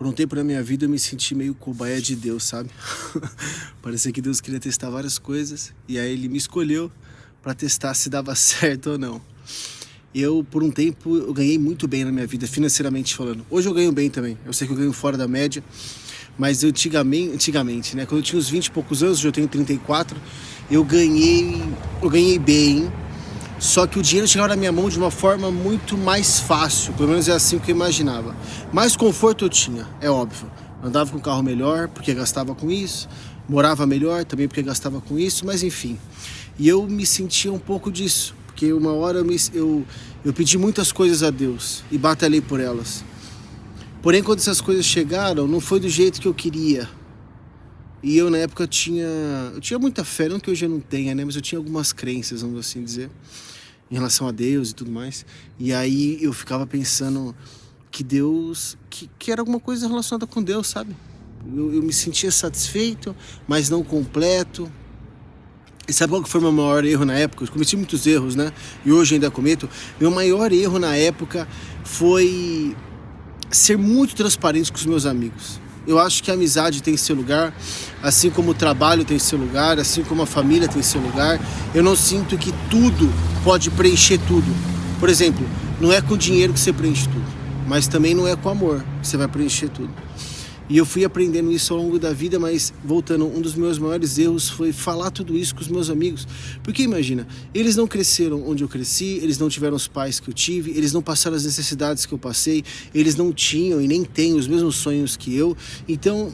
Por um tempo na minha vida eu me senti meio cobaia de Deus, sabe? Parecia que Deus queria testar várias coisas e aí ele me escolheu para testar se dava certo ou não. Por um tempo, eu ganhei muito bem na minha vida, financeiramente falando. Hoje eu ganho bem também. Eu sei que eu ganho fora da média, mas antigamente, né? Quando eu tinha uns 20 e poucos anos, hoje eu tenho 34, eu ganhei bem. Só que o dinheiro chegava na minha mão de uma forma muito mais fácil, pelo menos é assim que eu imaginava. Mais conforto eu tinha, é óbvio. Andava com um carro melhor, porque gastava com isso. Morava melhor, também porque gastava com isso, mas enfim. E eu me sentia um pouco disso, porque uma hora eu pedi muitas coisas a Deus e batalhei por elas. Porém, quando essas coisas chegaram, não foi do jeito que eu queria. E eu, na época, eu tinha muita fé, não que hoje eu não tenha, né? Mas eu tinha algumas crenças, vamos assim dizer, em relação a Deus e tudo mais. E aí eu ficava pensando que Deus, que era alguma coisa relacionada com Deus, sabe? Eu me sentia satisfeito, mas não completo. E sabe qual que foi o meu maior erro na época? Eu cometi muitos erros, né? E hoje ainda cometo. Meu maior erro na época foi ser muito transparente com os meus amigos. Eu acho que a amizade tem seu lugar, assim como o trabalho tem seu lugar, assim como a família tem seu lugar. Eu não sinto que tudo pode preencher tudo. Por exemplo, não é com dinheiro que você preenche tudo, mas também não é com amor que você vai preencher tudo. E eu fui aprendendo isso ao longo da vida, mas voltando, um dos meus maiores erros foi falar tudo isso com os meus amigos. Porque imagina, eles não cresceram onde eu cresci, eles não tiveram os pais que eu tive, eles não passaram as necessidades que eu passei, eles não tinham e nem têm os mesmos sonhos que eu. Então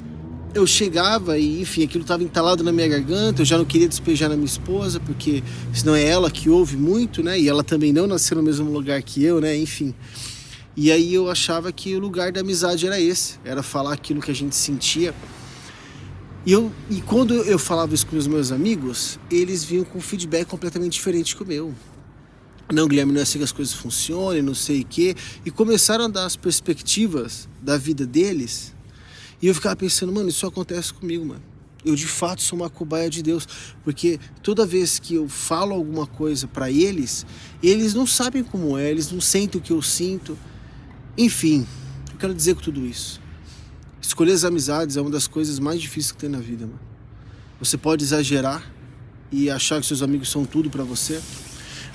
eu chegava e, enfim, aquilo estava entalado na minha garganta, eu já não queria despejar na minha esposa, porque senão é ela que ouve muito, né? E ela também não nasceu no mesmo lugar que eu, né? Enfim. E aí eu achava que o lugar da amizade era esse, era falar aquilo que a gente sentia. E quando eu falava isso com os meus amigos, eles vinham com um feedback completamente diferente que o meu. Não, Guilherme, não é assim que as coisas funcionam, não sei o quê. E começaram a dar as perspectivas da vida deles. E eu ficava pensando, mano, isso acontece comigo, mano. Eu de fato sou uma cobaia de Deus, porque toda vez que eu falo alguma coisa para eles não sabem como é, eles não sentem o que eu sinto. Enfim, eu quero dizer com tudo isso, escolher as amizades é uma das coisas mais difíceis que tem na vida, mano. Você pode exagerar e achar que seus amigos são tudo pra você.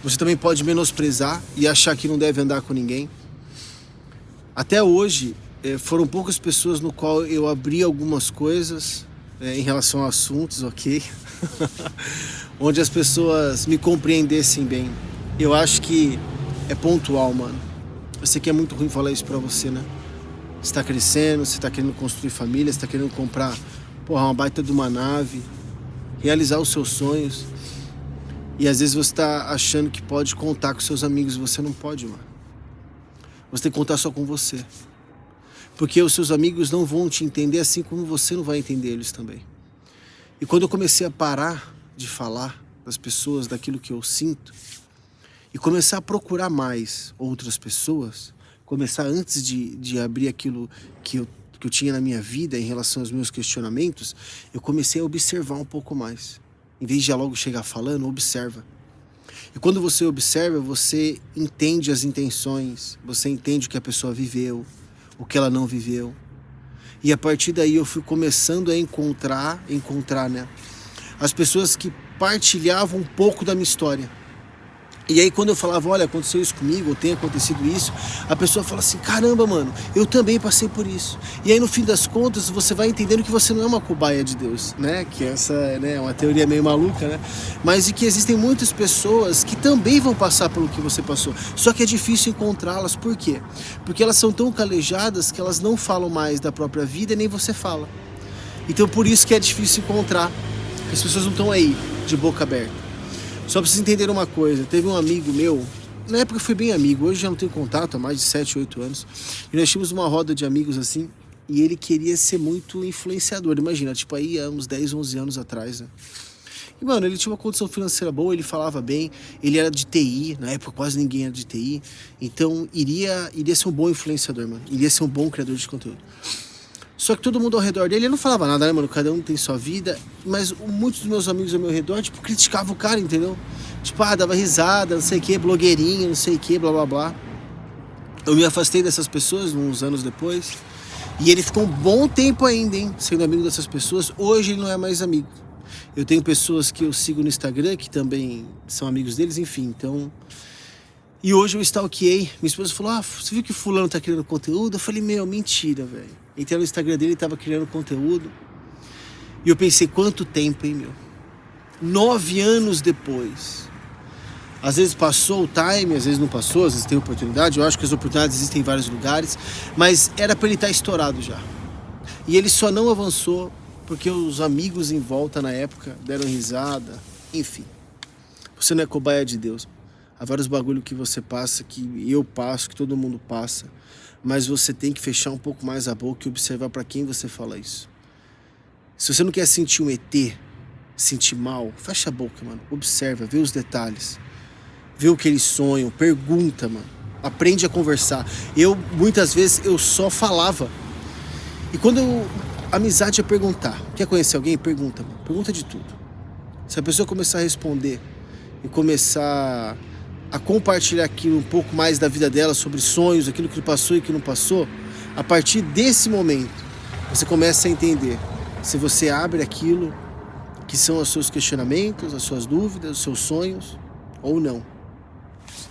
Você também pode menosprezar e achar que não deve andar com ninguém. Até hoje, foram poucas pessoas no qual eu abri algumas coisas em relação a assuntos, ok? Onde as pessoas me compreendessem bem. Eu acho que é pontual, mano. Eu sei que é muito ruim falar isso pra você, né? Você tá crescendo, você tá querendo construir família, você tá querendo comprar, uma baita de uma nave, realizar os seus sonhos. E às vezes você tá achando que pode contar com seus amigos, você não pode, mano. Você tem que contar só com você. Porque os seus amigos não vão te entender assim como você não vai entender eles também. E quando eu comecei a parar de falar das pessoas, daquilo que eu sinto, e começar a procurar mais outras pessoas, começar antes de abrir aquilo que eu tinha na minha vida em relação aos meus questionamentos, eu comecei a observar um pouco mais. Em vez de já logo chegar falando, observa. E quando você observa, você entende as intenções, você entende o que a pessoa viveu, o que ela não viveu. E a partir daí eu fui começando a encontrar, né, as pessoas que partilhavam um pouco da minha história. E aí quando eu falava, olha, aconteceu isso comigo, ou tem acontecido isso, a pessoa fala assim, caramba, mano, eu também passei por isso. E aí no fim das contas você vai entendendo que você não é uma cobaia de Deus, né? Que essa, né, é uma teoria meio maluca, né? Mas e que existem muitas pessoas que também vão passar pelo que você passou. Só que é difícil encontrá-las, por quê? Porque elas são tão calejadas que elas não falam mais da própria vida, nem você fala. Então por isso que é difícil encontrar. As pessoas não estão aí, de boca aberta. Só pra vocês entenderem uma coisa, teve um amigo meu, na época eu fui bem amigo, hoje já não tenho contato há mais de 7, 8 anos, e nós tínhamos uma roda de amigos assim, e ele queria ser muito influenciador, imagina, tipo aí há uns 10, 11 anos atrás, né? E mano, ele tinha uma condição financeira boa, ele falava bem, ele era de TI, na época quase ninguém era de TI, então iria ser um bom influenciador, mano, iria ser um bom criador de conteúdo. Só que todo mundo ao redor dele, ele não falava nada, né, mano? Cada um tem sua vida. Mas muitos dos meus amigos ao meu redor, tipo, criticavam o cara, entendeu? Tipo, dava risada, não sei o que, blogueirinho, não sei o que, blá, blá, blá. Eu me afastei dessas pessoas uns anos depois. E ele ficou um bom tempo ainda, hein, sendo amigo dessas pessoas. Hoje ele não é mais amigo. Eu tenho pessoas que eu sigo no Instagram que também são amigos deles, enfim, então... E hoje eu stalkeei. Minha esposa falou, você viu que fulano tá criando conteúdo? Eu falei, mentira, velho. Entrei no Instagram dele e tava criando conteúdo. E eu pensei, quanto tempo, hein, meu? 9 anos depois. Às vezes passou o time, às vezes não passou, às vezes tem oportunidade. Eu acho que as oportunidades existem em vários lugares. Mas era pra ele estar estourado já. E ele só não avançou porque os amigos em volta na época deram risada. Enfim. Você não é cobaia de Deus. Há vários bagulho que você passa, que eu passo, que todo mundo passa. Mas você tem que fechar um pouco mais a boca e observar para quem você fala isso. Se você não quer sentir um ET, sentir mal, fecha a boca, mano. Observa, vê os detalhes. Vê o que eles sonham, pergunta, mano. Aprende a conversar. Muitas vezes, eu só falava. E quando a amizade é perguntar. Quer conhecer alguém? Pergunta, mano. Pergunta de tudo. Se a pessoa começar a responder e começar a compartilhar aquilo um pouco mais da vida dela, sobre sonhos, aquilo que passou e que não passou, a partir desse momento, você começa a entender se você abre aquilo que são os seus questionamentos, as suas dúvidas, os seus sonhos, ou não.